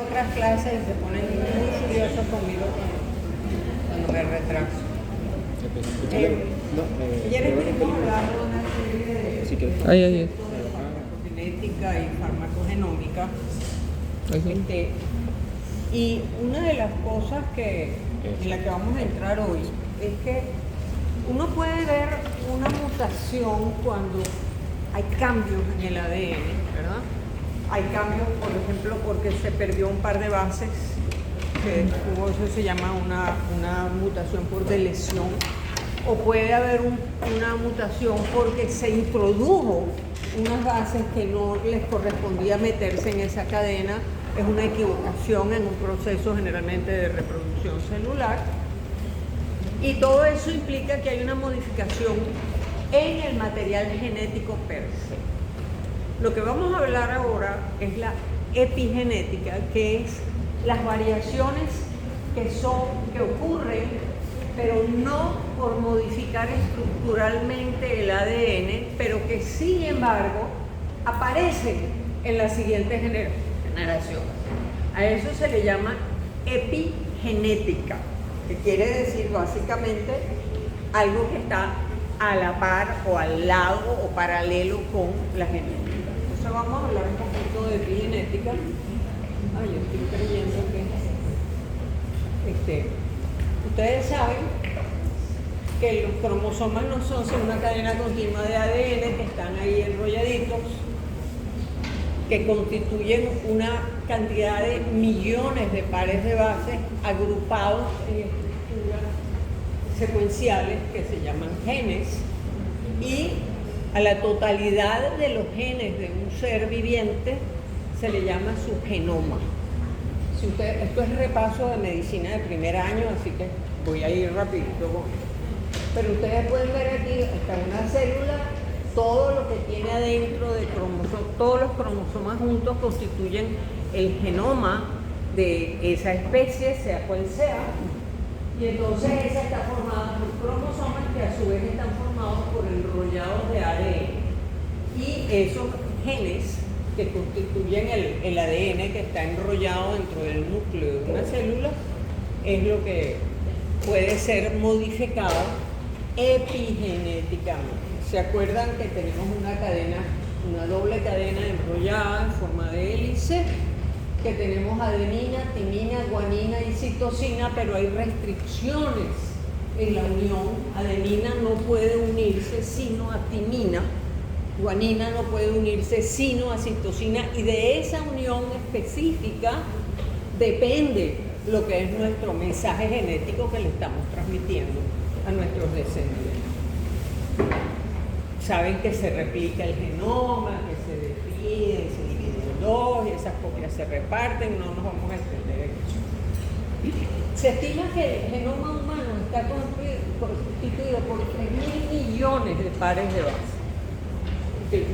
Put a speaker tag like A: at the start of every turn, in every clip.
A: otras clases y se ponen muy furiosos conmigo cuando me retraso. Ayer estuvimos hablando de una serie de conceptos de farmacogenética y farmacogenómica. Y una de las cosas en la que vamos a entrar hoy es que uno puede ver una mutación cuando hay cambios en el ADN, ¿verdad? Hay cambios, por ejemplo, porque se perdió un par de bases, que eso se llama una mutación por deleción, o puede haber una mutación porque se introdujo unas bases que no les correspondía meterse en esa cadena. Es una equivocación en un proceso generalmente de reproducción celular. Y todo eso implica que hay una modificación en el material genético per se. Lo que vamos a hablar ahora es la epigenética, que es las variaciones que ocurren, pero no por modificar estructuralmente el ADN, pero que sin embargo aparecen en la siguiente generación. A eso se le llama epigenética, que quiere decir básicamente algo que está a la par o al lado o paralelo con la genética. Entonces vamos a hablar un poquito de epigenética. Ay, yo estoy creyendo que ustedes saben que los cromosomas no son sino una cadena continua de ADN que están ahí enrolladitos, que constituyen una cantidad de millones de pares de bases agrupados en estructuras secuenciales que se llaman genes, y a la totalidad de los genes de un ser viviente se le llama su genoma. Esto es repaso de medicina de primer año, así que voy a ir rapidito. Pero ustedes pueden ver aquí, está una célula, todo lo que tiene adentro de cromosomas, todos los cromosomas juntos constituyen el genoma de esa especie, sea cual sea. Y entonces esa está formada por cromosomas que a su vez están formados por enrollados de ADN. Y esos genes que constituyen el ADN que está enrollado dentro del núcleo de una célula es lo que puede ser modificado epigenéticamente. ¿Se acuerdan que tenemos una doble cadena enrollada en forma de hélice? Que tenemos adenina, timina, guanina y citosina, pero hay restricciones en la unión. Adenina no puede unirse sino a timina, guanina no puede unirse sino a citosina, y de esa unión específica depende lo que es nuestro mensaje genético que le estamos transmitiendo a nuestros descendientes. Saben que se replica el genoma, que se divide en dos, y esas copias se reparten, no nos vamos a extender en eso. Se estima que el genoma humano está constituido por 3.000 millones de pares de bases,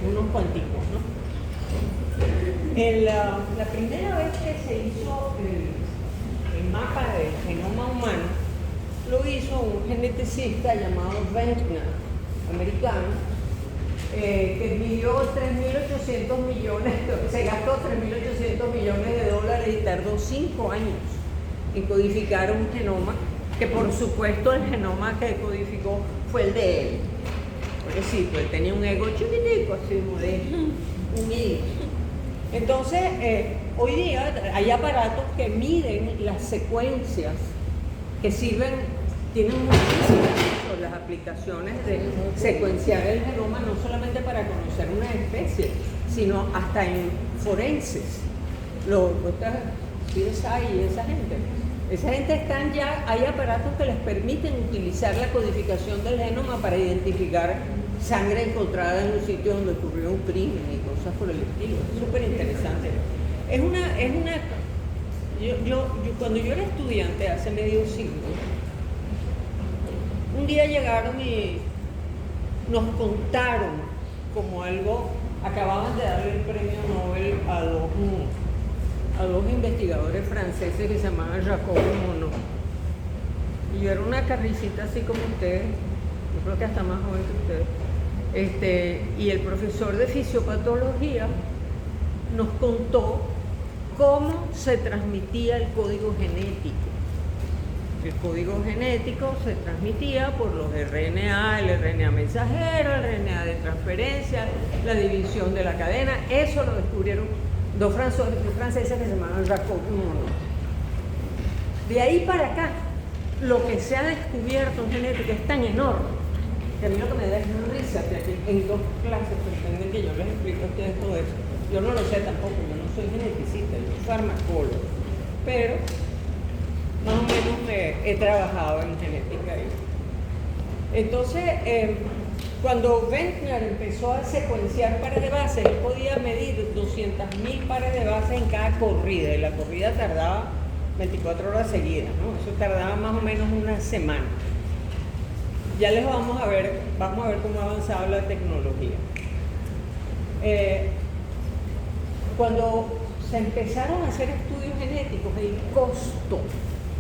A: unos cuanticos, ¿no? La primera vez que se hizo el mapa del genoma humano, lo hizo un geneticista llamado Wechsler, americano, que midió 3.800 millones, se gastó 3.800 millones de dólares y tardó 5 años en codificar un genoma, que por supuesto el genoma que codificó fue el de él. Pobrecito, él tenía un ego chiquitico, así modesto, humilde. Entonces, hoy día hay aparatos que miden las secuencias que sirven, tienen muchísimas las aplicaciones de secuenciar el genoma, no solamente para conocer una especie, sino hasta en forenses. Los CSI y esa gente están ya, hay aparatos que les permiten utilizar la codificación del genoma para identificar sangre encontrada en un sitio donde ocurrió un crimen y cosas por el estilo. Es súper interesante. Cuando yo era estudiante hace medio siglo, un día llegaron y nos contaron como algo, acababan de darle el premio Nobel a dos investigadores franceses que se llamaban Jacob y Monod. Y yo era una carricita así como ustedes, yo creo que hasta más joven que ustedes, y el profesor de fisiopatología nos contó cómo se transmitía el código genético. El código genético se transmitía por los RNA, el RNA mensajero, el RNA de transferencia, la división de la cadena. Eso lo descubrieron dos franceses que se llamaban Jacob y Monod. De ahí para acá, lo que se ha descubierto en genética es tan enorme que a mí lo que me da es risa que aquí en 2 clases pretenden que yo les explique a ustedes todo eso. Yo no lo sé tampoco, yo no soy geneticista, yo soy farmacólogo, pero más o menos he trabajado en genética. Entonces, cuando Wendner empezó a secuenciar pares de bases, él podía medir 200.000 pares de bases en cada corrida, y la corrida tardaba 24 horas seguidas, ¿no? Eso tardaba más o menos una semana. Ya les vamos a ver cómo ha avanzado la tecnología. Cuando se empezaron a hacer estudios genéticos,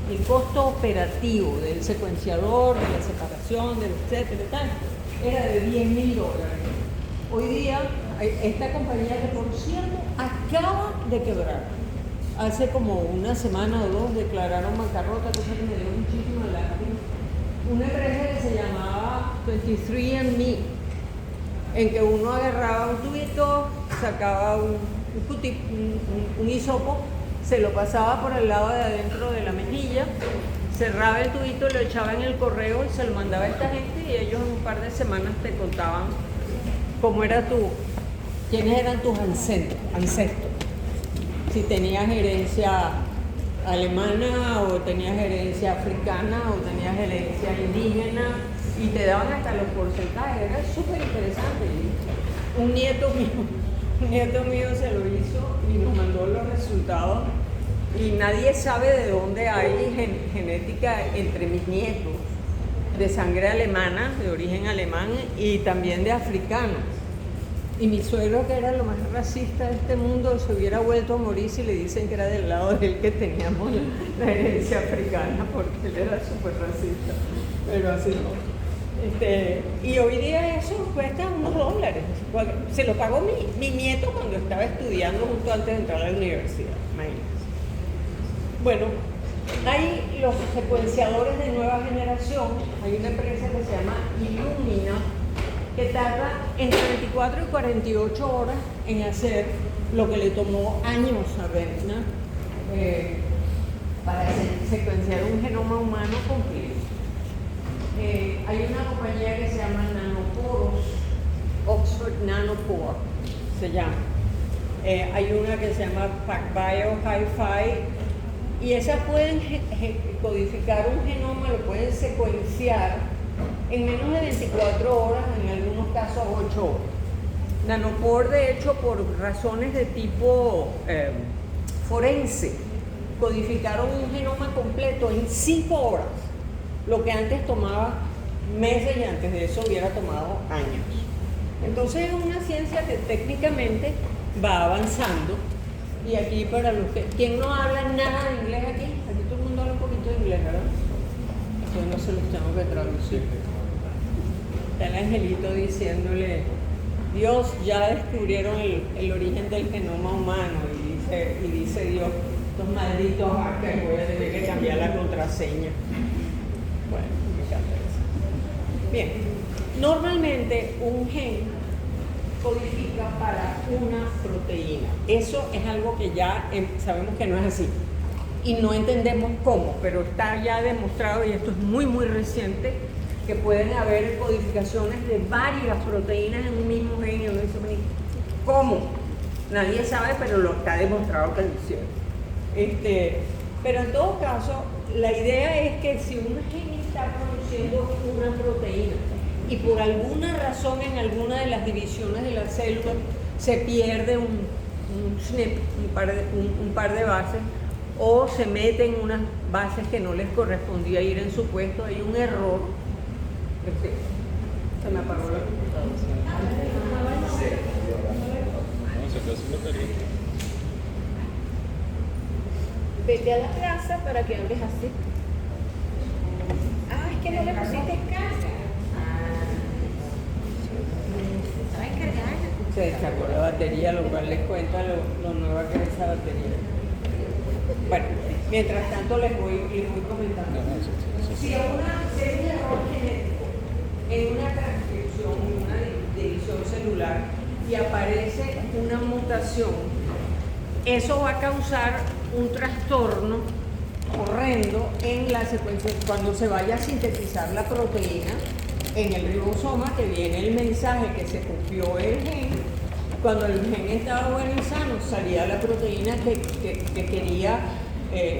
A: el costo operativo del secuenciador, de la separación, del etcétera y tal, era de $10.000. Hoy día, esta compañía, que por cierto acaba de quebrar, hace como una semana o 2 declararon bancarrota, cosa que me dio muchísima lástima, una empresa que se llamaba 23andMe, en que uno agarraba un tubito, sacaba un hisopo, se lo pasaba por el lado de adentro de la mejilla, cerraba el tubito, lo echaba en el correo y se lo mandaba a esta gente, y ellos en un par de semanas te contaban quiénes eran tus ancestros. Si tenías herencia alemana, o tenías herencia africana, o tenías herencia indígena, y te daban hasta los porcentajes. Era súper interesante. Un nieto mío se lo hizo y nos mandó los resultados, y nadie sabe de dónde hay genética entre mis nietos, de sangre alemana, de origen alemán, y también de africanos. Y mi suegro, que era lo más racista de este mundo, se hubiera vuelto a morir si le dicen que era del lado de él que teníamos la herencia africana, porque él era súper racista, pero así no. Y hoy día eso cuesta unos $. Se lo pagó mi nieto cuando estaba estudiando justo antes de entrar a la universidad, imagínense. Bueno, hay los secuenciadores de nueva generación. Hay una empresa que se llama Illumina, que tarda entre 24 y 48 horas en hacer lo que le tomó años a Wendner para secuenciar un genoma humano completo. Hay una compañía que se llama Nanoporos, Oxford Nanopore se llama. Hay una que se llama PacBio Hi-Fi, y esas pueden codificar un genoma, lo pueden secuenciar en menos de 24 horas, en algunos casos 8 horas. Nanopore, de hecho, por razones de tipo forense, codificaron un genoma completo en 5 horas, lo que antes tomaba meses, y antes de eso hubiera tomado años. Entonces es una ciencia que técnicamente va avanzando. Y aquí, para los que... ¿Quién no habla nada de inglés aquí? Aquí todo el mundo habla un poquito de inglés, ¿verdad? Entonces no se los tengo que traducir. Está el angelito diciéndole: Dios, ya descubrieron el origen del genoma humano, y dice Dios: estos malditos hackers, voy a tener que cambiar la contraseña. Bueno, me encanta eso. Bien, normalmente un gen codifica para una proteína. Eso es algo que ya sabemos que no es así, y no entendemos cómo, pero está ya demostrado, y esto es muy muy reciente, que pueden haber codificaciones de varias proteínas en un mismo gen. Y uno dice: ¿cómo? Nadie sabe, pero lo está demostrado que lo hicieron. Pero en todo caso, la idea es que si un gen está produciendo una proteína, y por alguna razón en alguna de las divisiones de la célula se pierde un SNP, un par de bases, o se meten unas bases que no les correspondía ir en su puesto, hay un error. Se me apagó la computadora.
B: Vete a la casa para que hables así. Ah, es que no le pusiste casa.
A: Se descargó la batería, lo cual les cuenta lo nueva que es esa batería. Bueno, mientras tanto les voy comentando. Si hay un error genético en una transcripción, en una división celular, y aparece una mutación, eso va a causar un trastorno horrendo en la secuencia. Cuando se vaya a sintetizar la proteína en el ribosoma, que viene el mensaje que se copió el gen. Cuando el gen estaba bueno y sano, salía la proteína que quería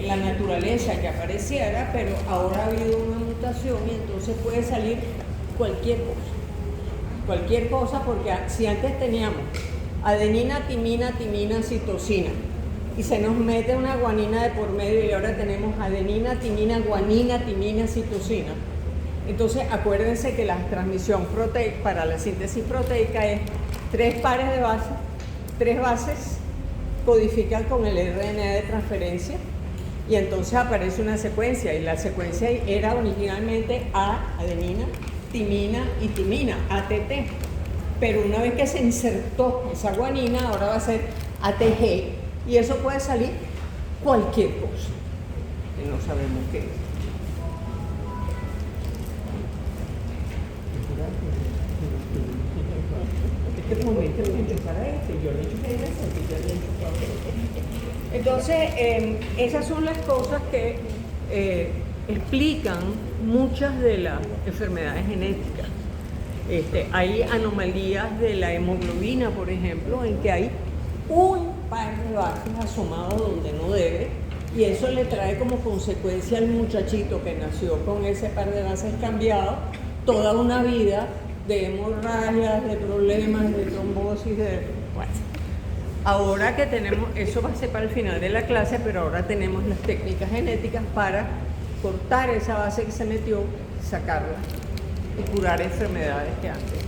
A: la naturaleza que apareciera, pero ahora ha habido una mutación y entonces puede salir cualquier cosa, porque si antes teníamos adenina, timina, citosina, y se nos mete una guanina de por medio y ahora tenemos adenina, timina, guanina, timina, citosina. Entonces acuérdense que la transmisión proteica para la síntesis proteica es 3 pares de bases, 3 bases codifican con el RNA de transferencia y entonces aparece una secuencia, y la secuencia era originalmente A, adenina, timina y timina, ATT. Pero una vez que se insertó esa guanina, ahora va a ser ATG, y eso puede salir cualquier cosa, que no sabemos qué es. Este momento es empezar a yo le he dicho que entonces, esas son las cosas que explican muchas de las enfermedades genéticas. Hay anomalías de la hemoglobina, por ejemplo, en que hay un par de bases asomado donde no debe, y eso le trae como consecuencia al muchachito que nació con ese par de bases cambiado toda una vida de hemorragias, de problemas, de trombosis, bueno. Ahora que tenemos, eso va a ser para el final de la clase, pero ahora tenemos las técnicas genéticas para cortar esa base que se metió, sacarla y curar enfermedades que antes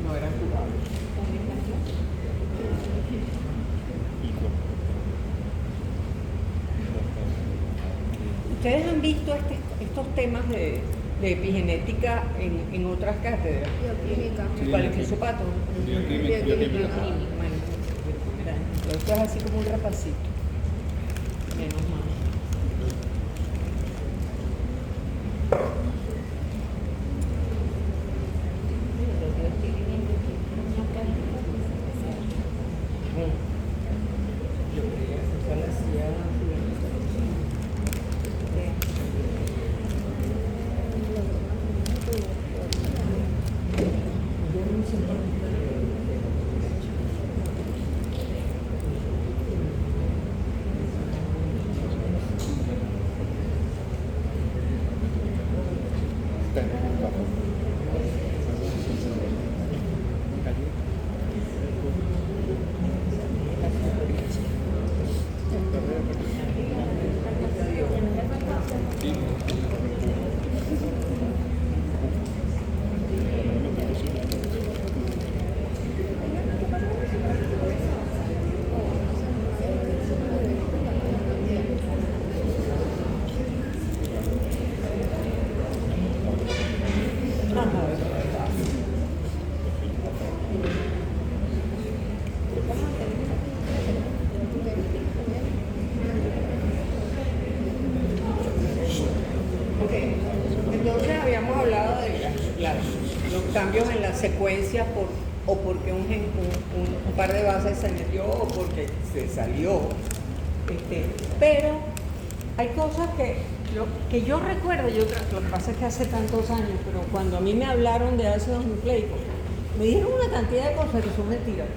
A: no eran curables. ¿Ustedes han visto estos temas de epigenética en otras cátedras?
B: Bioquímica.
A: ¿Cuál es el zapato?
B: Bioquímica.
A: Bueno, esto es así como un rapacito. Menos mal. Yo creía que esa la hacía los cambios en la secuencia o porque un par de bases se metió o porque se salió. Pero hay cosas que yo recuerdo, lo que pasa es que hace tantos años, pero cuando a mí me hablaron de ácidos nucleicos, me dieron una cantidad de cosas que son mentiras.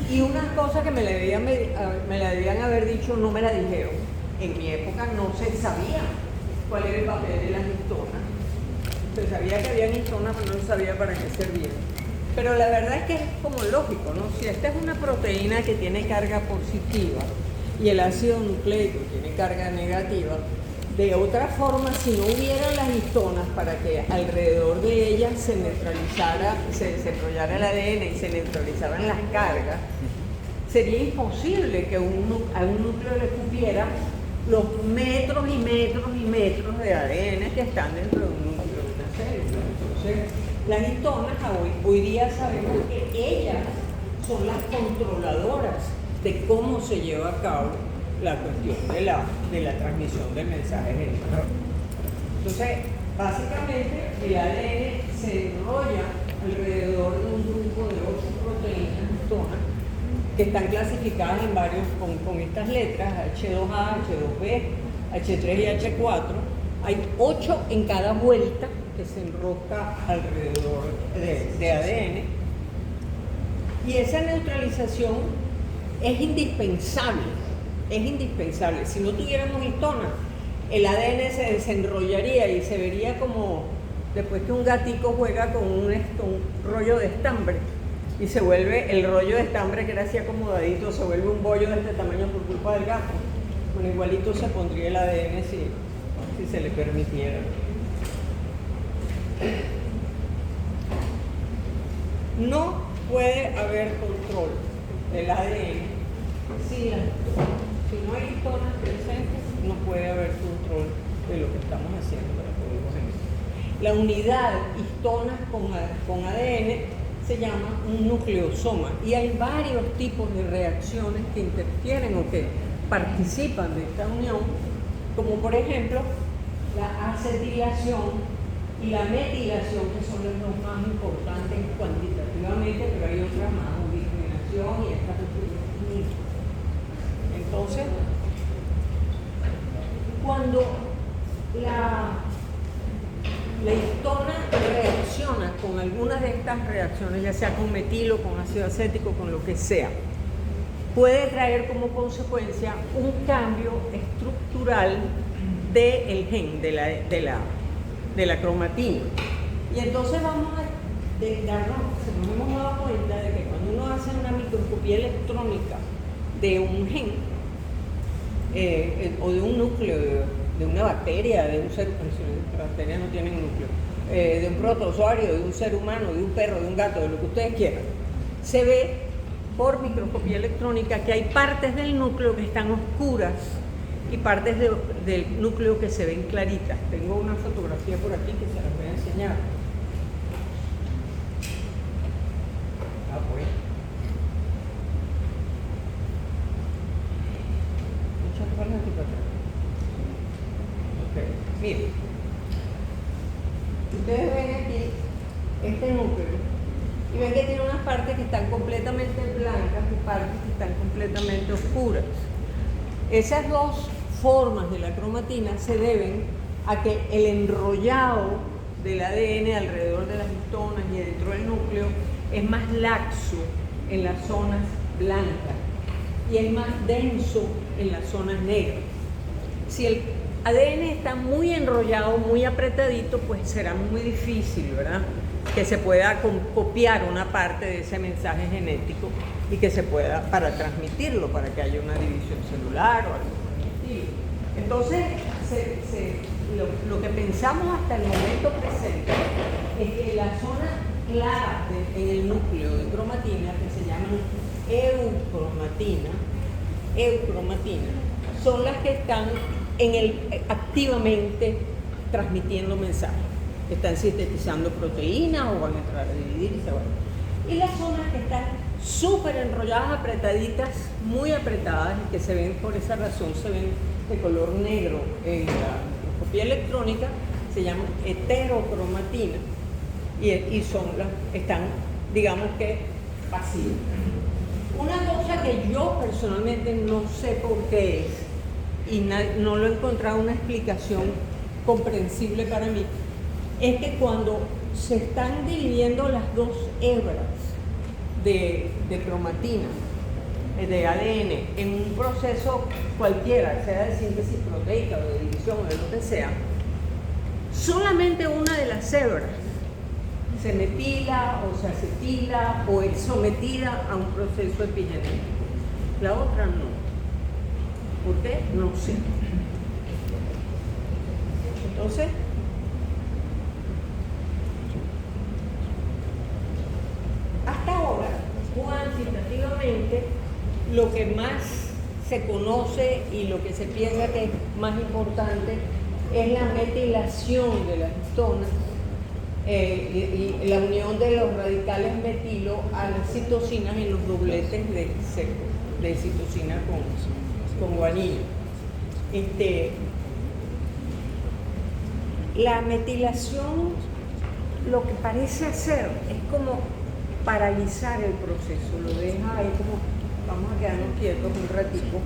A: Y unas cosas que me la debían haber dicho no me la dijeron. En mi época no se sabía cuál era el papel de las histonas. Se sabía que había histonas, pero no se sabía para qué servían. Pero la verdad es que es como lógico, ¿no? Si esta es una proteína que tiene carga positiva y el ácido nucleico tiene carga negativa, de otra forma, si no hubieran las histonas para que alrededor de ellas se neutralizara, se desarrollara el ADN y se neutralizaran las cargas, sería imposible que a un núcleo le cupiera los metros y metros y metros de ADN que están dentro de un núcleo de una célula. Entonces, las histonas hoy día sabemos que ellas son las controladoras de cómo se lleva a cabo la cuestión de la transmisión del mensaje genético. Entonces, básicamente, el ADN se enrolla alrededor de un grupo de 8 proteínas histonas que están clasificadas en varios con estas letras, H2A, H2B, H3 y H4. Hay 8 en cada vuelta que se enrosca alrededor de ADN. Y esa neutralización es indispensable, es indispensable. Si no tuviéramos histonas, el ADN se desenrollaría y se vería como después que un gatico juega con un rollo de estambre y se vuelve el rollo de estambre que era así acomodadito, se vuelve un bollo de este tamaño por culpa del gato. Bueno, igualito se pondría el ADN si se le permitiera. No puede haber control del ADN si no hay histonas presentes, no puede haber control de lo que estamos haciendo para poder genético. La unidad histonas con ADN se llama un nucleosoma y hay varios tipos de reacciones que interfieren o que participan de esta unión, como por ejemplo la acetilación y la metilación, que son los dos más importantes cuantitativamente, pero hay otras más, ubiquinación y esta. Entonces, cuando la histona reacciona con algunas de estas reacciones, ya sea con metilo, con ácido acético, con lo que sea, puede traer como consecuencia un cambio estructural del gen, de la cromatina. Y entonces vamos a nos hemos dado cuenta de que cuando uno hace una microscopía electrónica de un gen, o de un núcleo, de una bacteria, de un ser humano, las bacterias no tienen núcleo, de un protozoario, de un ser humano, de un perro, de un gato, de lo que ustedes quieran, se ve por microscopía electrónica que hay partes del núcleo que están oscuras y partes del núcleo que se ven claritas. Tengo una fotografía por aquí que se las voy a enseñar. Miren, ustedes ven aquí este núcleo y ven que tiene unas partes que están completamente blancas y partes que están completamente oscuras. Esas dos formas de la cromatina se deben a que el enrollado del ADN alrededor de las histonas y dentro del núcleo es más laxo en las zonas blancas y es más denso en las zonas negras. Si el ADN está muy enrollado, muy apretadito, pues será muy difícil, ¿verdad?, que se pueda copiar una parte de ese mensaje genético y que se pueda, para transmitirlo, para que haya una división celular o algo por el estilo. Entonces, lo que pensamos hasta el momento presente es que la zona clara en el núcleo de cromatina, que se llaman eucromatina, son las que están activamente transmitiendo mensajes, que están sintetizando proteínas o van a entrar a dividirse. Y las zonas que están súper enrolladas, apretaditas, muy apretadas, y que se ven, por esa razón, se ven de color negro en la microscopía electrónica, se llaman heterocromatina y están, digamos que, vacías. Una cosa que yo personalmente no sé por qué es, y no lo he encontrado una explicación comprensible para mí, es que cuando se están dividiendo las dos hebras de cromatina, de ADN, en un proceso cualquiera, sea de síntesis proteica o de división o de lo que sea, solamente una de las hebras se metila o se acetila o es sometida a un proceso epigenético. La otra no. ¿Por qué? No sé. Entonces, hasta ahora, cuantitativamente, lo que más se conoce y lo que se piensa que es más importante es la metilación de las histonas y la unión de los radicales metilo a las citocinas en los dobletes de citosina con guanina. La metilación lo que parece hacer es como paralizar el proceso, lo deja ahí como vamos a quedarnos quietos un ratito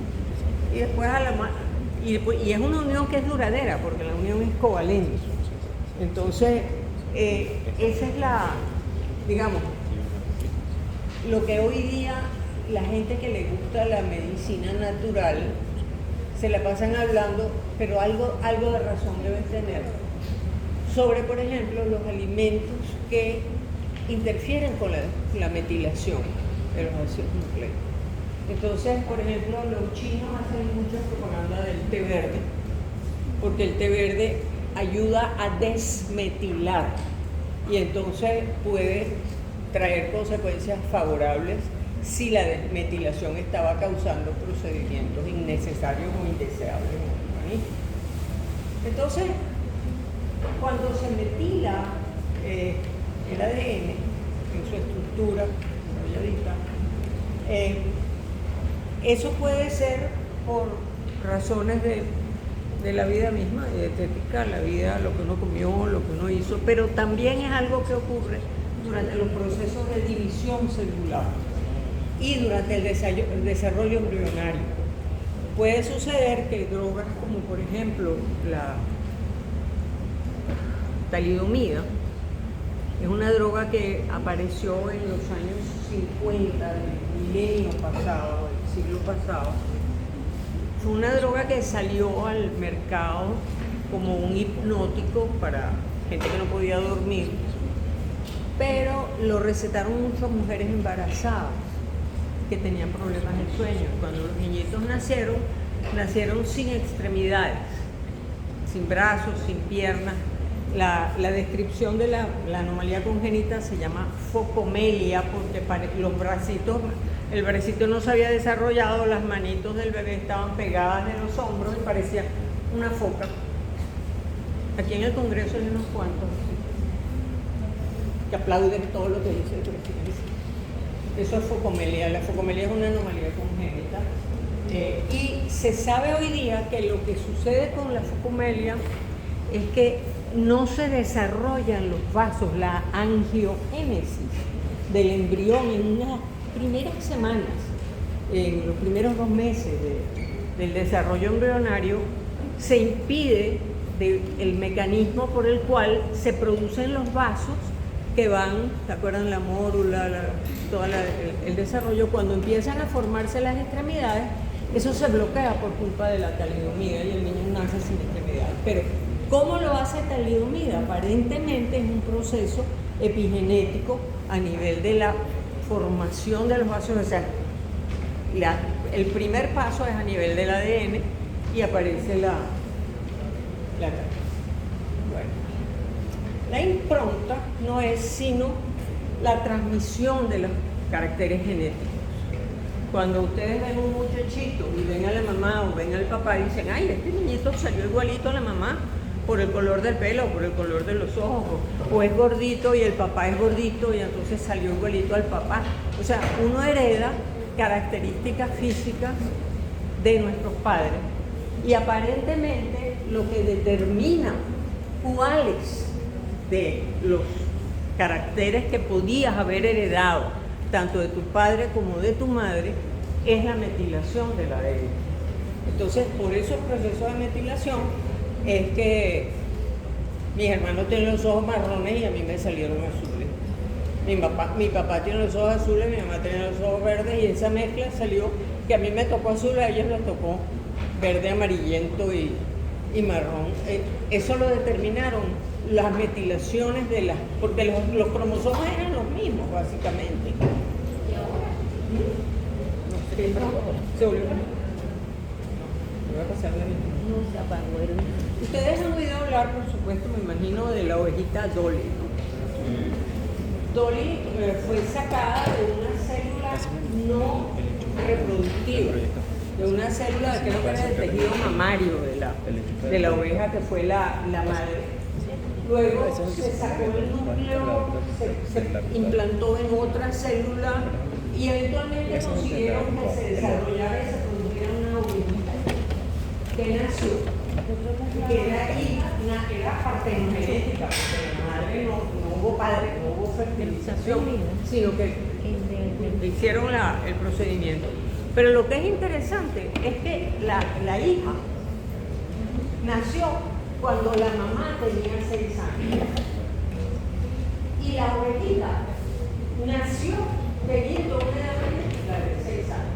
A: y después y es una unión que es duradera porque la unión es covalente. Entonces esa es digamos, lo que hoy día la gente que le gusta la medicina natural se la pasan hablando, pero algo de razón deben tener sobre, por ejemplo, los alimentos que interfieren con la metilación de los ácidos nucleicos. Entonces, por ejemplo, los chinos hacen mucha propaganda del té verde, porque el té verde ayuda a desmetilar y entonces puede traer consecuencias favorables si la desmetilación estaba causando procedimientos innecesarios o indeseables en el organismo. Entonces, cuando se metila el ADN en su estructura enrolladita, eso puede ser por razones de la vida misma, de dietética, la vida, lo que uno comió, lo que uno hizo, pero también es algo que ocurre durante los procesos de división celular y durante el desarrollo embrionario. Puede suceder que drogas como por ejemplo la talidomida, es una droga que apareció en los años 50 del milenio pasado, del siglo pasado. Fue una droga que salió al mercado como un hipnótico para gente que no podía dormir, pero lo recetaron muchas mujeres embarazadas que tenían problemas de sueño. Cuando los niñitos nacieron sin extremidades, sin brazos, sin piernas. La descripción de la anomalía congénita se llama focomelia porque el bracito no se había desarrollado, las manitos del bebé estaban pegadas de los hombros y parecía una foca. Aquí en el Congreso hay unos cuantos que aplauden todo lo que dice el presidente. Eso es focomelia. La focomelia es una anomalía congénita. Y se sabe hoy día que lo que sucede con la focomelia es que no se desarrollan los vasos, la angiogénesis del embrión en las primeras semanas, en los primeros 2 meses del desarrollo embrionario, se impide el mecanismo por el cual se producen los vasos que van, ¿se acuerdan? La mórula, el desarrollo, cuando empiezan a formarse las extremidades, eso se bloquea por culpa de la talidomida y el niño nace sin extremidades. Pero ¿cómo lo hace talidomida? Aparentemente es un proceso epigenético a nivel de la formación de los vasos, o sea, el primer paso es a nivel del ADN y aparece la bueno, la impronta no es sino la transmisión de los caracteres genéticos. Cuando ustedes ven un muchachito y ven a la mamá o ven al papá y dicen, ay, este niñito salió igualito a la mamá por el color del pelo, por el color de los ojos, o es gordito y el papá es gordito y entonces salió igualito al papá. O sea, uno hereda características físicas de nuestros padres y aparentemente lo que determina cuáles de los caracteres que podías haber heredado tanto de tu padre como de tu madre es la metilación del ADN. Entonces, por eso el proceso de metilación es que mis hermanos tienen los ojos marrones y a mí me salieron azules. Mi papá tiene los ojos azules, mi mamá tiene los ojos verdes y esa mezcla salió que a mí me tocó azul, a ellos les tocó verde, amarillento y marrón. Eso lo determinaron las metilaciones porque los cromosomas eran los mismos básicamente. Se volvió. Voy a pasar la misma. No se apagó. Ustedes han oído hablar, por supuesto, me imagino, de la ovejita Dolly, ¿no? Dolly fue sacada de una célula no reproductiva, de una célula, creo que era del tejido mamario de la oveja que fue la madre. Luego se sacó el núcleo, se implantó en otra célula y eventualmente consiguieron que se desarrollara y se produjera una ovejita que nació, que era partenogenética, porque la madre no hubo padre, no hubo fertilización, sino que hicieron el procedimiento. Pero lo que es interesante es que la hija nació cuando la mamá tenía 6 años. Y la ovejita nació teniendo una edad de 6 años.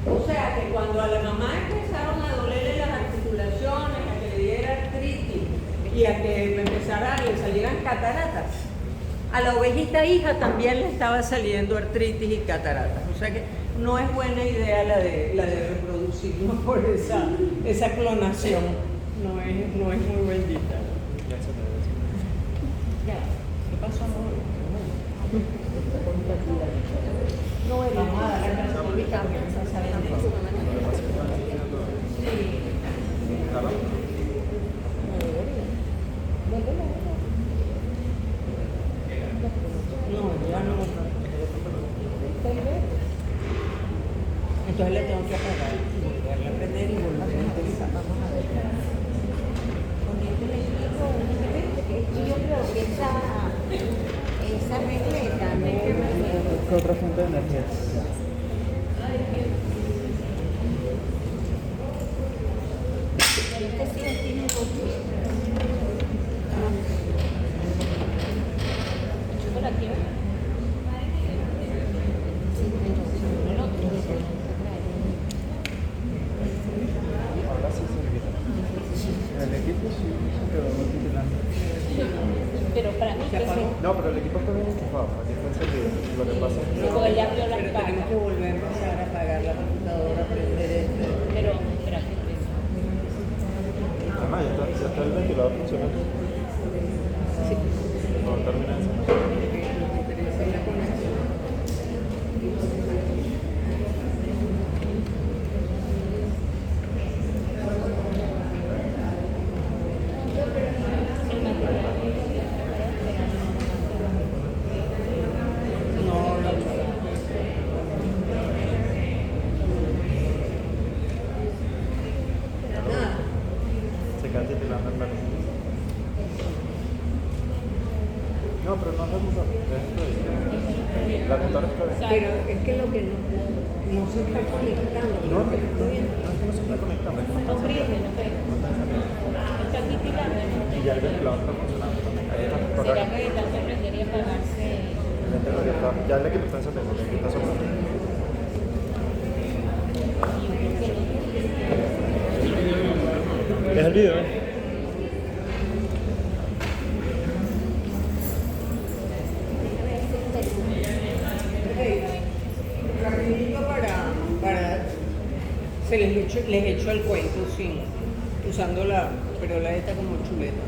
A: O sea que cuando a la mamá empezaron a dolerle las articulaciones, a que le diera artritis y a que le salieran cataratas, a la ovejita hija también le estaba saliendo artritis y cataratas. O sea que no es buena idea la de reproducirnos por esa clonación. No es muy bendita. ¿Qué pasó, amor? No, vamos a darle a la señorita, no, ya no. Entonces le tengo que apagar y volverla a prender y volverla a utilizar. Vamos a ver. Con este le digo, yo creo que esa regleta no.
C: ¿Qué otra fuente de energía?
A: Este sí tiene chocolate.
C: Ahora sí se olvida. El equipo sí se quedó titilando.
D: Pero para mí que sí.
C: No, pero el equipo está bien enchufado. Aquí está encendido. Lo que pasa es que...
D: Porque ya abrió la
A: Pero
D: placa.
A: tenemos que volver a empezar a apagar la computadora, prender esto.
D: Pero, espérate.
C: Además, ya está el ventilador funcionando.
A: Sí.
C: No termina de sonar.
A: Nos interesa la conexión.
C: Se queda titilando el plato. No, pero no es la computadora. La computadora está bien.
A: Pero es que lo que no se está conectando.
C: No, no, no se está conectando.
D: No prende, no prende. Está titilando.
C: Y ya el ventilador está funcionando. Ahí está. Por
D: ¿Será
C: acá.
D: que tal vez aprendería a apagarse?
C: Ya el equipo está encendiendo. El equipo está soplando. Es el video, ¿eh?
A: Rapidito les echo el cuento usando pero la esta como chuleta.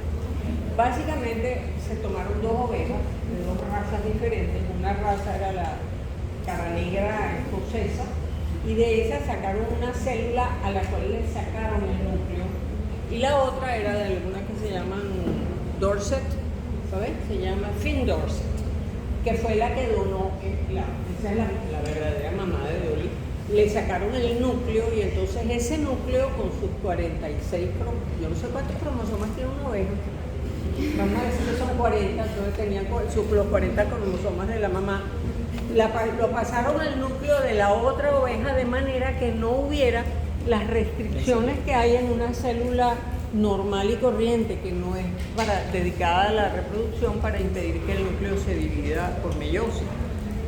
A: Básicamente se tomaron 2 ovejas de 2 razas diferentes. Una raza era la cara negra escocesa y de esa sacaron una célula a la cual le sacaron el núcleo, y la otra era de algunas que se llaman Dorset, ¿sabes? Se llama Finn Dorset, que fue la que donó, esa es la verdadera mamá de Dolly. Le sacaron el núcleo y entonces ese núcleo con sus 46 yo no sé cuántos cromosomas tiene una oveja. Vamos a decir que son 40, entonces tenían los 40 cromosomas de la mamá. Lo pasaron al núcleo de la otra oveja de manera que no hubiera las restricciones que hay en una célula normal y corriente, que no es dedicada a la reproducción, para impedir que el núcleo se divida por meiosis.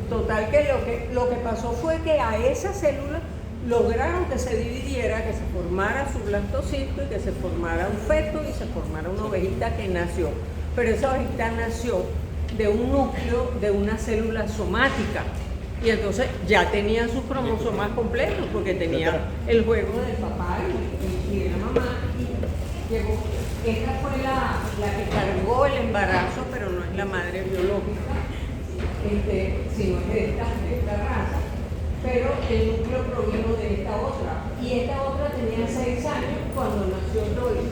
A: Total que lo que pasó fue que a esa célula lograron que se dividiera, que se formara su blastocito y que se formara un feto y se formara una ovejita que nació. Pero esa ovejita nació de un núcleo de una célula somática. Y entonces ya tenía sus cromosomas completos porque tenía el juego del papá y de la mamá. Y llegó. Esta fue la que cargó el embarazo, pero no es la madre biológica, sino es de esta raza. Pero el núcleo provino de esta otra. Y esta otra tenía 6 años cuando nació Dolly.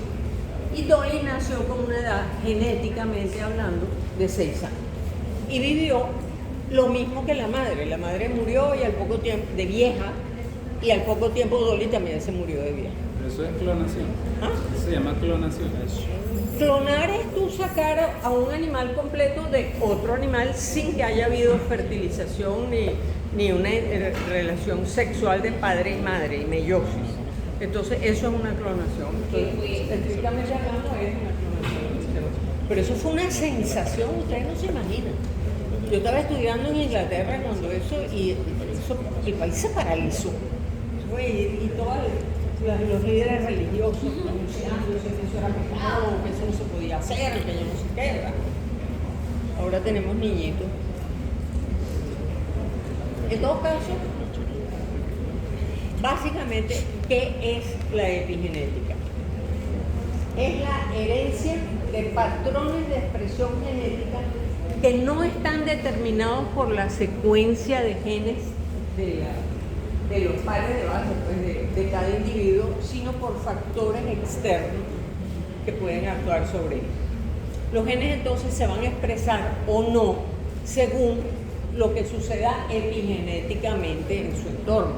A: Y Dolly nació con una edad, genéticamente hablando, de 6 años. Y vivió lo mismo que la madre. La madre murió y al poco tiempo, de vieja, y al poco tiempo Dolly también se murió de vieja.
B: Pero eso es clonación.
A: ¿Ah?
B: Eso se llama clonación.
A: Clonar es tú sacar a un animal completo de otro animal sin que haya habido fertilización ni una relación sexual de padre y madre y meiosis. Entonces eso es una clonación. Entonces, estrictamente hablando es una clonación. Pero eso fue una sensación, ustedes no se imaginan. Yo estaba estudiando en Inglaterra cuando el país se paralizó. Y todos los líderes religiosos pronunciándose que eso era pecado, que eso no se podía hacer, que yo no sé qué era. Ahora tenemos niñitos. En todo caso, básicamente, ¿qué es la epigenética? Es la herencia de patrones de expresión genética que no están determinados por la secuencia de genes de los pares de base, pues, de cada individuo, sino por factores externos que pueden actuar sobre él. Los genes entonces se van a expresar o no según lo que suceda epigenéticamente en su entorno.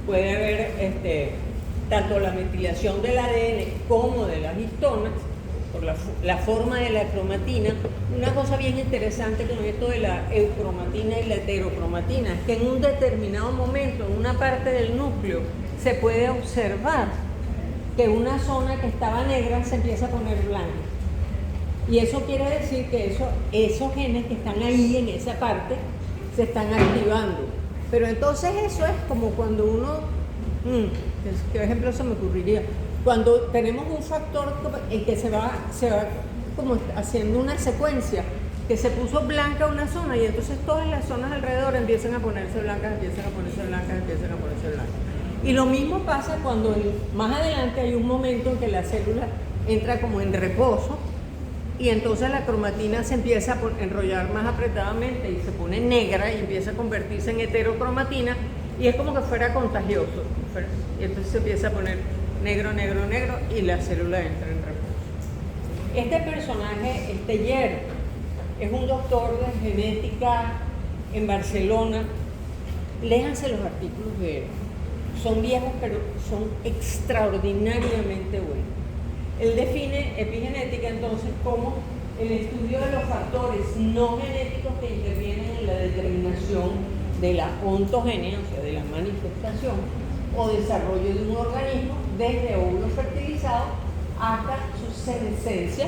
A: Puede haber tanto la metilación del ADN como de las histonas, por la forma de la cromatina. Una cosa bien interesante con esto de la eucromatina y la heterocromatina es que en un determinado momento, en una parte del núcleo, se puede observar que una zona que estaba negra se empieza a poner blanca. Y eso quiere decir que esos genes que están ahí en esa parte se están activando. Pero entonces eso es como cuando uno, ¿qué ejemplo se me ocurriría? Cuando tenemos un factor en que se va como haciendo una secuencia, que se puso blanca una zona y entonces todas las zonas alrededor empiezan a ponerse blancas, empiezan a ponerse blancas, empiezan a ponerse blancas. Y lo mismo pasa cuando más adelante hay un momento en que la célula entra como en reposo y entonces la cromatina se empieza a enrollar más apretadamente y se pone negra y empieza a convertirse en heterocromatina y es como que fuera contagioso. Y entonces se empieza a poner negro, negro, negro y la célula entra en reposo. Este personaje, Yeer, es un doctor de genética en Barcelona. Léanse los artículos de él. Son viejos, pero son extraordinariamente buenos. Él define epigenética entonces como el estudio de los factores no genéticos que intervienen en la determinación de la ontogenia, o sea, de la manifestación o desarrollo de un organismo desde óvulo fertilizado hasta su senescencia,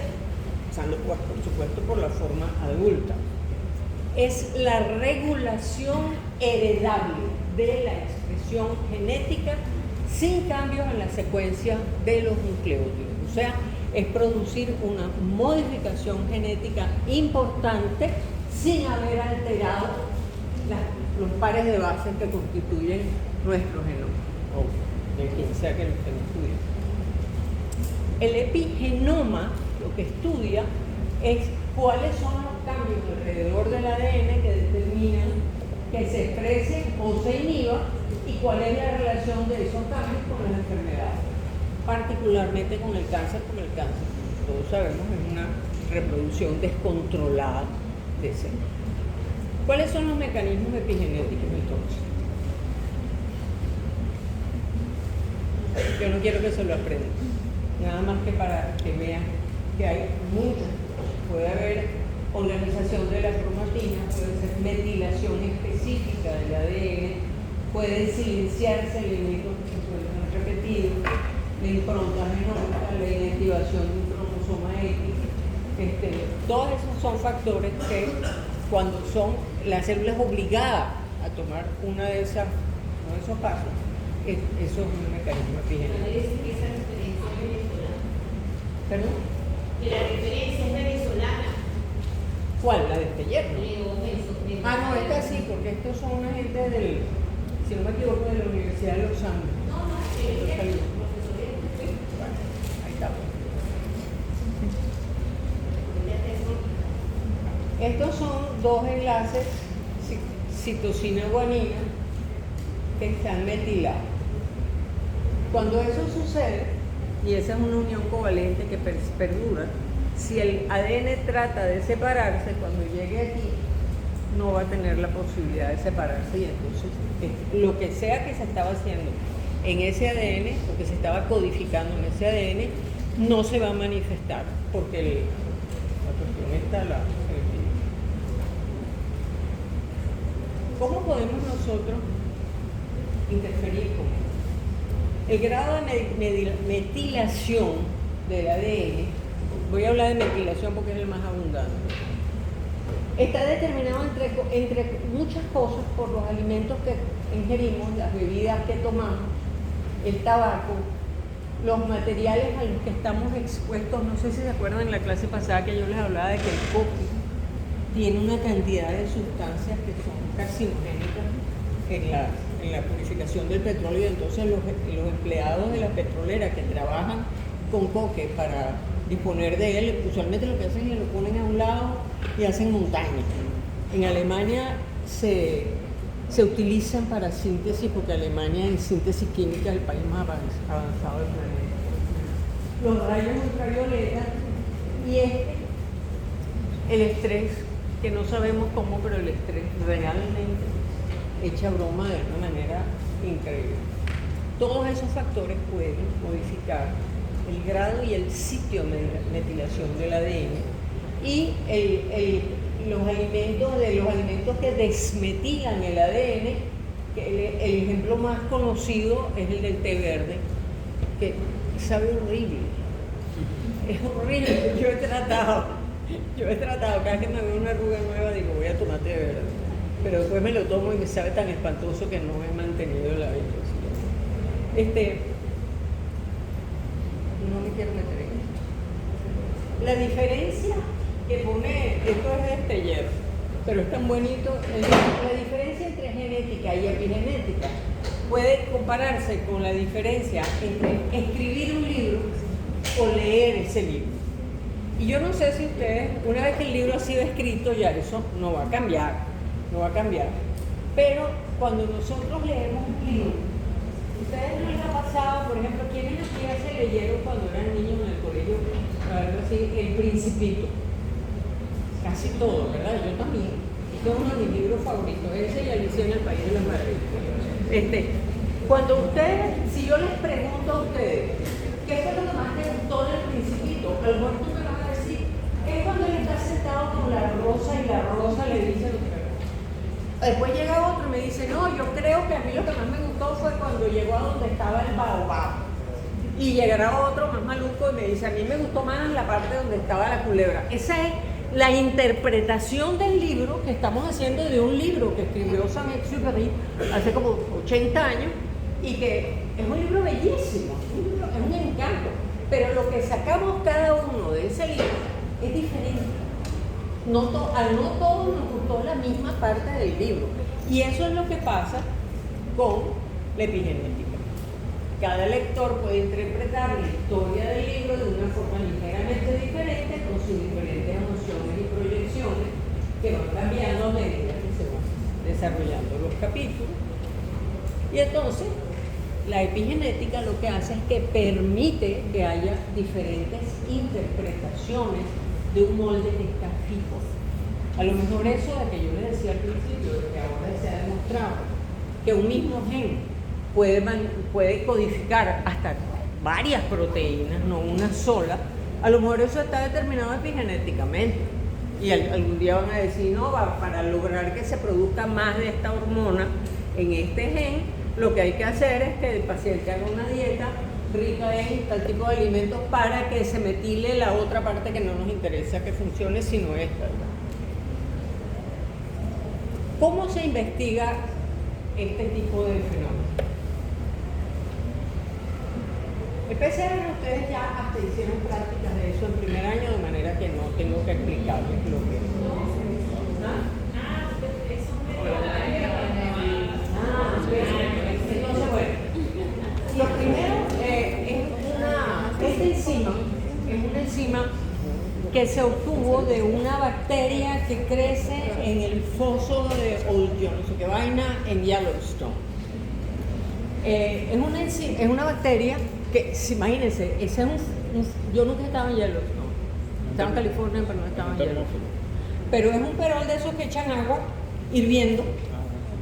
A: pasando por supuesto por la forma adulta. Es la regulación heredable de la expresión genética sin cambios en la secuencia de los nucleótidos. O sea, es producir una modificación genética importante sin haber alterado los pares de bases que constituyen nuestro genoma, o de quien sea que lo estén estudiando. El epigenoma lo que estudia es cuáles son los cambios alrededor del ADN que determinan que se exprese o se inhiba y cuál es la relación de esos cambios con las enfermedades, particularmente con el cáncer, porque el cáncer, como todos sabemos, es una reproducción descontrolada de células. ¿Cuáles son los mecanismos epigenéticos entonces? Yo no quiero que se lo aprendan, nada más que para que vean que hay muchas. Puede haber organización de la cromatina, puede ser metilación específica del ADN, pueden silenciarse elementos que se encuentran repetidos, la impronta genómica, la inactivación de un cromosoma X. Todos esos son factores que cuando la célula es obligada a tomar uno de esos pasos, eso es un mecanismo epigenético. ¿Perdón?
D: Y la referencia es venezolana.
A: ¿Cuál? ¿La de Yeer? No, esta sí, porque estos son una gente si no me equivoco, de la Universidad de los Andes. Ahí está. Estos son dos enlaces citosina-guanina que están metilados. Cuando eso sucede, y esa es una unión covalente que perdura, si el ADN trata de separarse, cuando llegue aquí no va a tener la posibilidad de separarse y entonces lo que sea que se estaba haciendo en ese ADN, porque se estaba codificando en ese ADN, no se va a manifestar, porque la cuestión está ¿Cómo podemos nosotros interferir con esto? El grado de metilación del ADN, voy a hablar de metilación porque es el más abundante, está determinado entre muchas cosas por los alimentos que ingerimos, las bebidas que tomamos, el tabaco, los materiales a los que estamos expuestos. No sé si se acuerdan en la clase pasada que yo les hablaba de que el coque tiene una cantidad de sustancias que son carcinogénicas en la purificación del petróleo, y entonces los empleados de la petrolera que trabajan con coque para disponer de él, usualmente lo que hacen es que lo ponen a un lado y hacen montañas. En Alemania se utilizan para síntesis, porque Alemania en síntesis química es el país más avanzado del planeta. Los rayos ultravioleta y el estrés, que no sabemos cómo, pero el estrés realmente echa broma de una manera increíble. Todos esos factores pueden modificar el grado y el sitio de metilación del ADN, y los alimentos que desmetilan el ADN, que el ejemplo más conocido es el del té verde, que sabe horrible. Es horrible. Yo he tratado, cada vez que me veo una arruga nueva digo, voy a tomar té verde, pero después me lo tomo y me sabe tan espantoso que no me he mantenido el hábito. No me quiero meter en esto. La diferencia que pone, esto es de hierro, pero es tan bonito, la diferencia entre genética y epigenética puede compararse con la diferencia entre escribir un libro o leer ese libro. Y yo no sé si ustedes, una vez que el libro ha sido escrito, ya eso no va a cambiar, pero cuando nosotros leemos un libro, ¿ustedes no les ha pasado, por ejemplo, quiénes aquí ya se leyeron cuando eran niños en el colegio, algo así, El Principito? Casi todo, ¿verdad? Yo también. Este es uno de mis libros favoritos, ese y Alicia en el País de las Maravillas. Cuando ustedes, si yo les pregunto a ustedes, ¿qué fue lo que más te gustó del Principito? A lo mejor tú me vas a decir, es cuando él está sentado con la rosa y la rosa le dice lo que... Después llega otro y me dice, no, yo creo que a mí lo que más me gustó fue cuando llegó a donde estaba el baobab. Y llegará otro más maluco y me dice, a mí me gustó más la parte donde estaba la culebra. Esa es la interpretación del libro que estamos haciendo de un libro que escribió Saint-Exupéry hace como 80 años y que es un libro bellísimo, es un encanto. Pero lo que sacamos cada uno de ese libro es diferente. A no todos nos gustó la misma parte del libro. Y eso es lo que pasa con la epigenética. Cada lector puede interpretar la historia del libro de una forma ligeramente diferente, con sus diferentes emociones y proyecciones que van cambiando a medida que se van desarrollando los capítulos. Y entonces, la epigenética lo que hace es que permite que haya diferentes interpretaciones de un molde que está fijo. A lo mejor eso de que yo les decía al principio, de que ahora se ha demostrado que un mismo gen puede codificar hasta varias proteínas, no una sola. A lo mejor eso está determinado epigenéticamente. Y algún día van a decir, no, para lograr que se produzca más de esta hormona en este gen, lo que hay que hacer es que el paciente haga una dieta rica en tal tipo de alimentos para que se metile la otra parte que no nos interesa que funcione, sino esta. ¿Cómo se investiga este tipo de fenómenos? El PCR, ustedes ya hasta hicieron prácticas de eso en primer año, de manera que no tengo que explicarles lo que es. Entonces, bueno, lo primero es una enzima que se obtuvo de una bacteria que crece en el foso de Old John, no sé qué vaina, en Yellowstone. Es una bacteria que, imagínense, ese es yo nunca estaba en Yellowstone, estaba en California, pero no estaba en Yellowstone. Pero es un perol de esos que echan agua hirviendo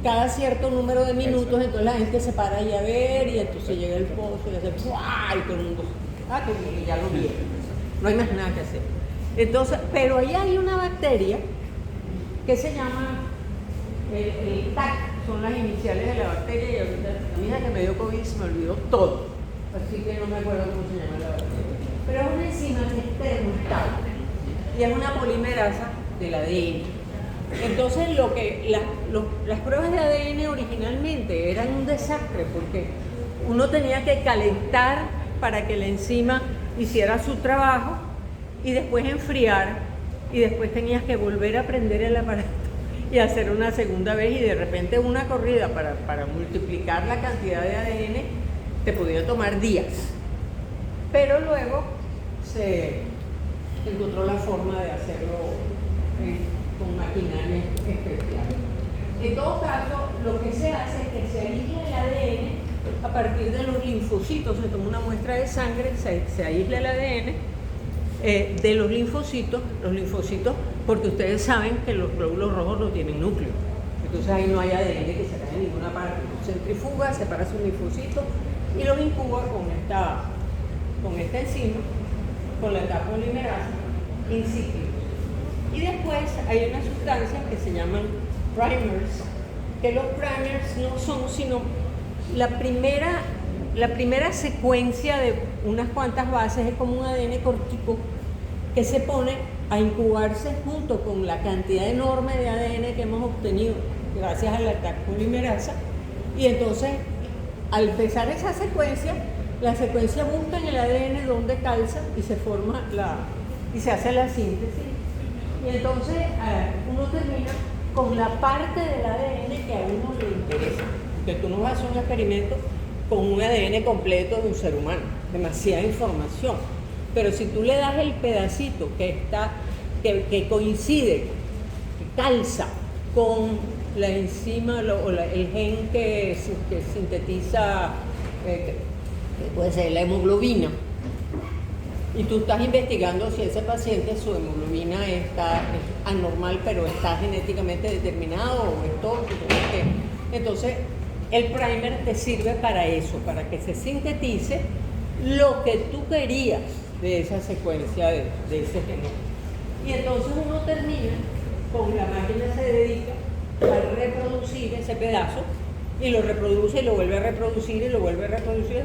A: cada cierto número de minutos, entonces la gente se para ahí a ver y entonces llega el pozo y hace ¡buah! Y todo el mundo, que ya lo vieron, no hay más nada que hacer. Entonces, pero ahí hay una bacteria que se llama el TAC, son las iniciales de la bacteria, y ahorita la mía que me dio COVID se me olvidó todo, así que no me acuerdo cómo se llama la bacteria. Pero es una enzima que es termoestable y es una polimerasa del ADN. Entonces las pruebas de ADN originalmente eran un desastre porque uno tenía que calentar para que la enzima hiciera su trabajo y después enfriar y después tenías que volver a prender el aparato y hacer una segunda vez, y de repente una corrida para multiplicar la cantidad de ADN te podía tomar días. Pero luego se encontró la forma de hacerlo con maquinaria especial. En todo caso, lo que se hace es que se aísla el ADN a partir de los linfocitos. Se toma una muestra de sangre, se aísla el ADN de los linfocitos, porque ustedes saben que los glóbulos rojos no tienen núcleo. Entonces ahí no hay ADN que se cae en ninguna parte. Centrifuga, separa sus linfocitos y los incuba con esta enzima, con la etapa polimerasa in situ. Y después hay unas sustancias que se llaman primers, que los primers no son sino la primera secuencia de unas cuantas bases, es como un ADN cortico que se pone a incubarse junto con la cantidad enorme de ADN que hemos obtenido gracias a la polimerasa. Y entonces, al empezar esa secuencia, la secuencia busca en el ADN donde calza y se forma y se hace la síntesis. Y entonces uno termina con la parte del ADN que a uno le interesa. Porque tú no vas a hacer un experimento con un ADN completo de un ser humano, demasiada información. Pero si tú le das el pedacito que coincide, que calza con la enzima el gen que sintetiza, que puede ser la hemoglobina, y tú estás investigando si ese paciente, su hemoglobina es anormal, pero está genéticamente determinado o es torpe, entonces el primer te sirve para eso, para que se sintetice lo que tú querías de esa secuencia de ese genoma. Y entonces uno termina con la máquina, se dedica a reproducir ese pedazo y lo reproduce y lo vuelve a reproducir y lo vuelve a reproducir. Es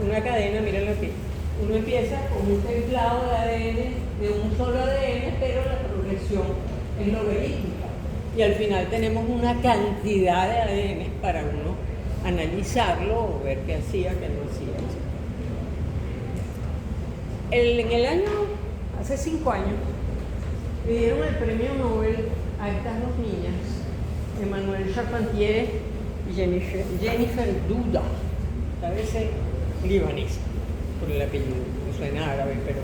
A: una cadena, mírenlo aquí. Uno empieza con un templado de ADN, de un solo ADN, pero la progresión es logarítmica. Y al final tenemos una cantidad de ADN para uno analizarlo o ver qué hacía, qué no hacía. En el año, hace 5 años, le dieron el premio Nobel a estas dos niñas, Emmanuelle Charpentier y Jennifer Doudna, debe ser libanesa por el apellido, que suena árabe, pero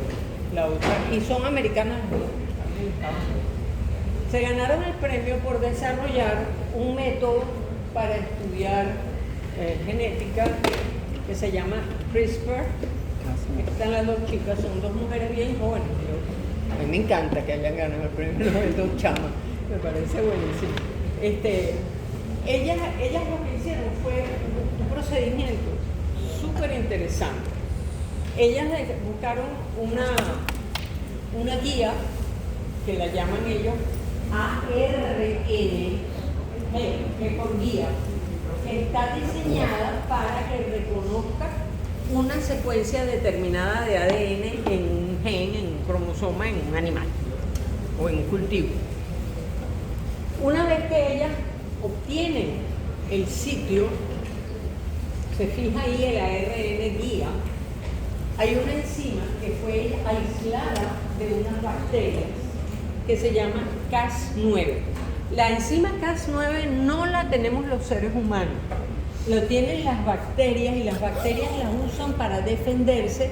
A: la otra, y son americanas, se ganaron el premio por desarrollar un método para estudiar genética que se llama CRISPR. Están las dos chicas, son dos mujeres bien jóvenes. A mí me encanta que hayan ganado el premio Nobel, dos chamas, me parece buenísimo. Ellas lo que hicieron fue un procedimiento súper interesante. Ellas buscaron una guía, que la llaman ellos ARN, que por guía, que está diseñada para que reconozca una secuencia determinada de ADN en un gen, en un cromosoma, en un animal o en un cultivo. Una vez que ellas obtienen el sitio, se fija ahí el ARN guía, hay una enzima que fue aislada de unas bacterias que se llama Cas9. La enzima Cas9 no la tenemos los seres humanos, lo tienen las bacterias, y las bacterias las usan para defenderse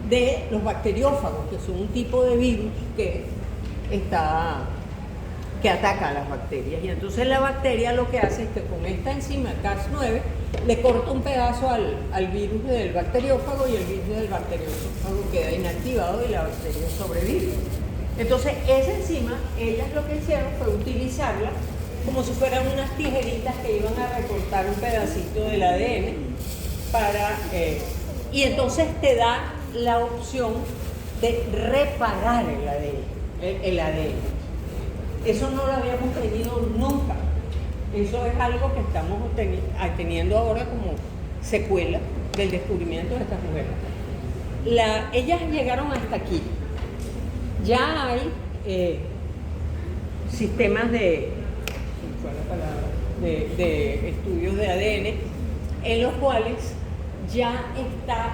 A: de los bacteriófagos, que son un tipo de virus que ataca a las bacterias. Y entonces la bacteria lo que hace es que con esta enzima Cas9 le corta un pedazo al virus del bacteriófago, y el virus del bacteriófago queda inactivado y la bacteria sobrevive. Entonces esa enzima, ellas lo que hicieron fue utilizarla como si fueran unas tijeritas que iban a recortar un pedacito del ADN y entonces te da la opción de reparar el ADN. Eso no lo habíamos tenido nunca. Eso es algo que estamos teniendo ahora como secuela del descubrimiento de estas mujeres. Ellas llegaron hasta aquí. Ya hay sistemas de estudios de ADN en los cuales ya está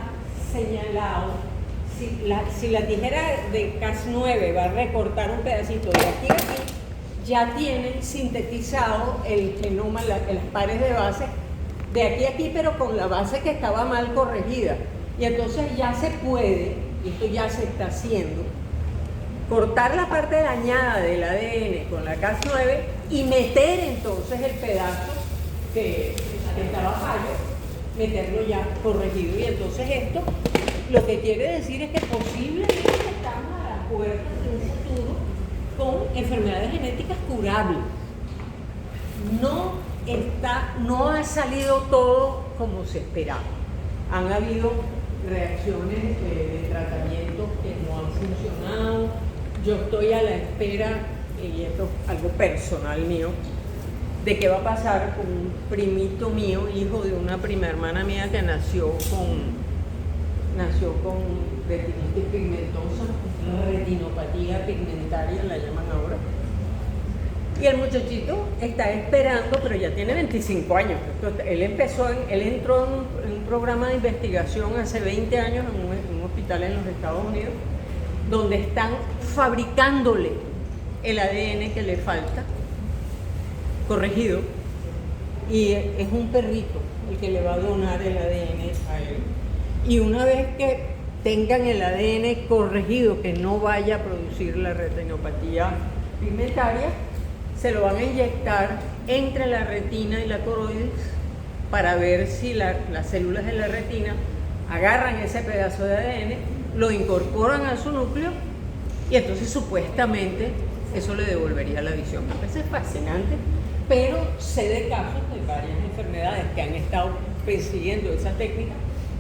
A: señalado si la tijera de Cas9 va a recortar un pedacito de aquí a aquí, ya tienen sintetizado el genoma, las pares de base de aquí a aquí, pero con la base que estaba mal corregida. Y entonces ya se puede, y esto ya se está haciendo, cortar la parte dañada del ADN con la Cas9 y meter entonces el pedazo que estaba fallo, meterlo ya corregido. Y entonces esto lo que quiere decir es que posiblemente estamos a las puertas de un futuro con enfermedades genéticas curables. No ha salido todo como se esperaba. Han habido reacciones de tratamientos que no han funcionado. Yo estoy a la espera, y esto es algo personal mío, de qué va a pasar con un primito mío, hijo de una prima hermana mía que nació con retinitis pigmentosa, retinopatía pigmentaria la llaman ahora. Y el muchachito está esperando, pero ya tiene 25 años. Él entró en un programa de investigación hace 20 años en un hospital en los Estados Unidos, donde están fabricándole el ADN que le falta, corregido, y es un perrito el que le va a donar el ADN a él. Y una vez que tengan el ADN corregido, que no vaya a producir la retinopatía pigmentaria, se lo van a inyectar entre la retina y la coroides para ver si las células de la retina agarran ese pedazo de ADN, lo incorporan a su núcleo y entonces supuestamente eso le devolvería la visión. Me parece fascinante, pero sé de casos de varias enfermedades que han estado persiguiendo esa técnica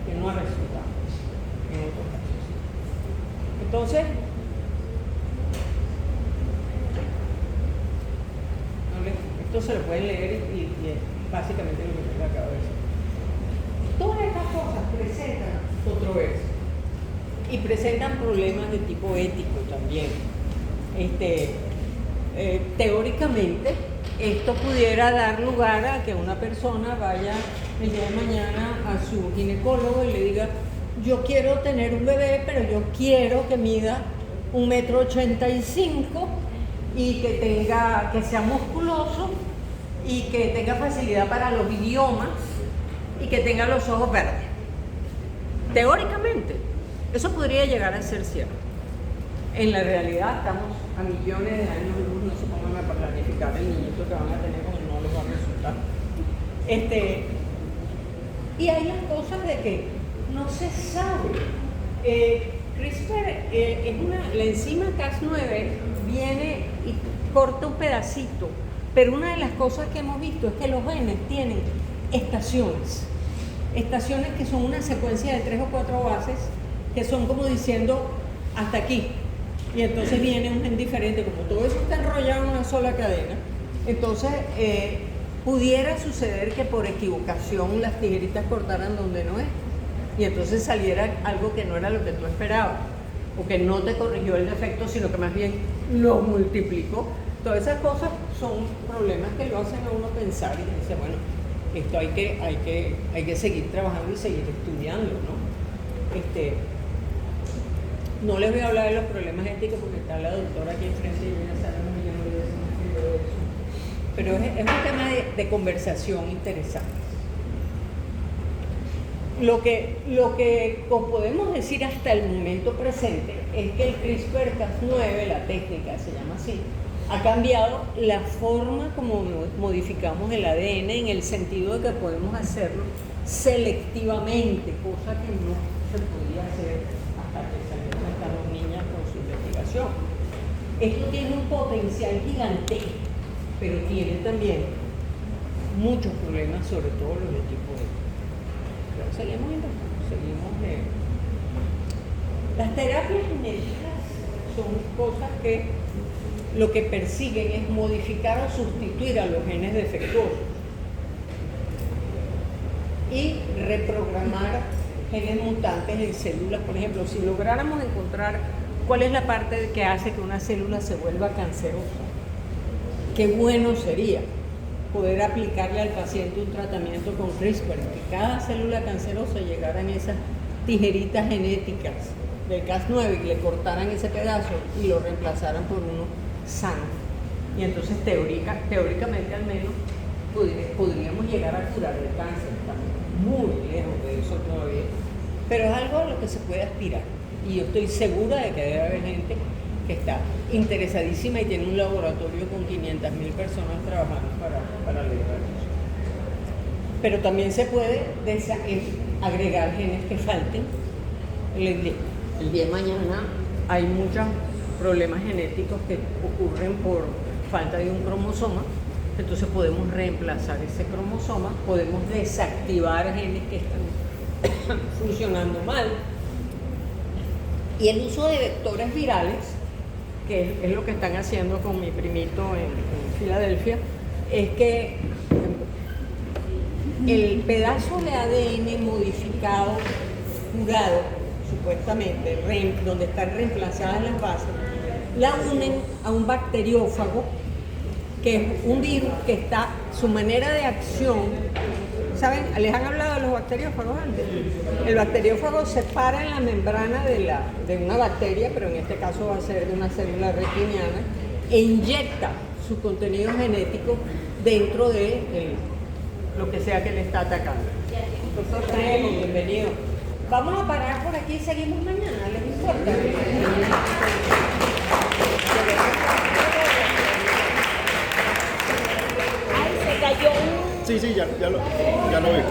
A: que no ha resultado en otros casos. Entonces, esto se lo pueden leer y es básicamente lo que les acabo de decir. Todas estas cosas presentan controversia y presentan problemas de tipo ético también. Teóricamente, esto pudiera dar lugar a que una persona vaya el día de mañana a su ginecólogo y le diga: yo quiero tener un bebé, pero yo quiero que mida 1,85 m y que sea musculoso y que tenga facilidad para los idiomas y que tenga los ojos verdes. Teóricamente, eso podría llegar a ser cierto. En la realidad estamos a millones de años luz, no se pongan a planificar el niñito que van a tener porque no les va a resultar. Y hay las cosas de que no se sabe. CRISPR la enzima Cas9 viene y corta un pedacito, pero una de las cosas que hemos visto es que los genes tienen estaciones que son una secuencia de 3 o 4 bases que son como diciendo hasta aquí, y entonces viene un gen diferente. Como todo eso está enrollado en una sola cadena, entonces pudiera suceder que por equivocación las tijeritas cortaran donde no es y entonces saliera algo que no era lo que tú esperabas, o que no te corrigió el defecto, sino que más bien lo multiplicó. Todas esas cosas son problemas que lo hacen a uno pensar y dice, bueno, esto hay que seguir trabajando y seguir estudiando, ¿no? No les voy a hablar de los problemas éticos porque está la doctora aquí enfrente y ella sabe un millón de veces, pero es un tema de conversación interesante. Lo que podemos decir hasta el momento presente es que el CRISPR-Cas9, la técnica se llama así, ha cambiado la forma como modificamos el ADN, en el sentido de que podemos hacerlo selectivamente, cosa que no se podía hacer hasta que salieron estas dos niñas con su investigación. Esto tiene un potencial gigantesco pero tiene también muchos problemas, sobre todo los de tipo E. Pero seguimos viendo, Las terapias genéticas son cosas que lo que persiguen es modificar o sustituir a los genes defectuosos y reprogramar genes mutantes en células. Por ejemplo, si lográramos encontrar cuál es la parte que hace que una célula se vuelva cancerosa, qué bueno sería poder aplicarle al paciente un tratamiento con CRISPR, que cada célula cancerosa llegara en esas tijeritas genéticas del Cas9 y le cortaran ese pedazo y lo reemplazaran por uno sano. Y entonces teóricamente al menos podríamos llegar a curar el cáncer. Estamos muy lejos de eso todavía, pero es algo a lo que se puede aspirar. Y yo estoy segura de que debe haber gente que está interesadísima y tiene un laboratorio con 500.000 personas trabajando para lograr eso. Pero también se puede agregar genes que falten. El día de mañana hay muchos problemas genéticos que ocurren por falta de un cromosoma, entonces podemos reemplazar ese cromosoma, podemos desactivar genes que están funcionando mal. Y el uso de vectores virales, que es lo que están haciendo con mi primito en Filadelfia, es que el pedazo de ADN modificado, curado, supuestamente, donde están reemplazadas las bases, la unen a un bacteriófago, que es un virus que está, su manera de acción, ¿saben? ¿Les han hablado de los bacteriófagos antes? El bacteriófago se para en la membrana de una bacteria, pero en este caso va a ser de una célula retiniana, e inyecta su contenido genético dentro de lo que sea que le está atacando. Doctor Tremo, bienvenido. Vamos a parar por aquí y seguimos mañana, ¿les importa?
D: Ay, se cayó un...
C: Sí, ya lo vi.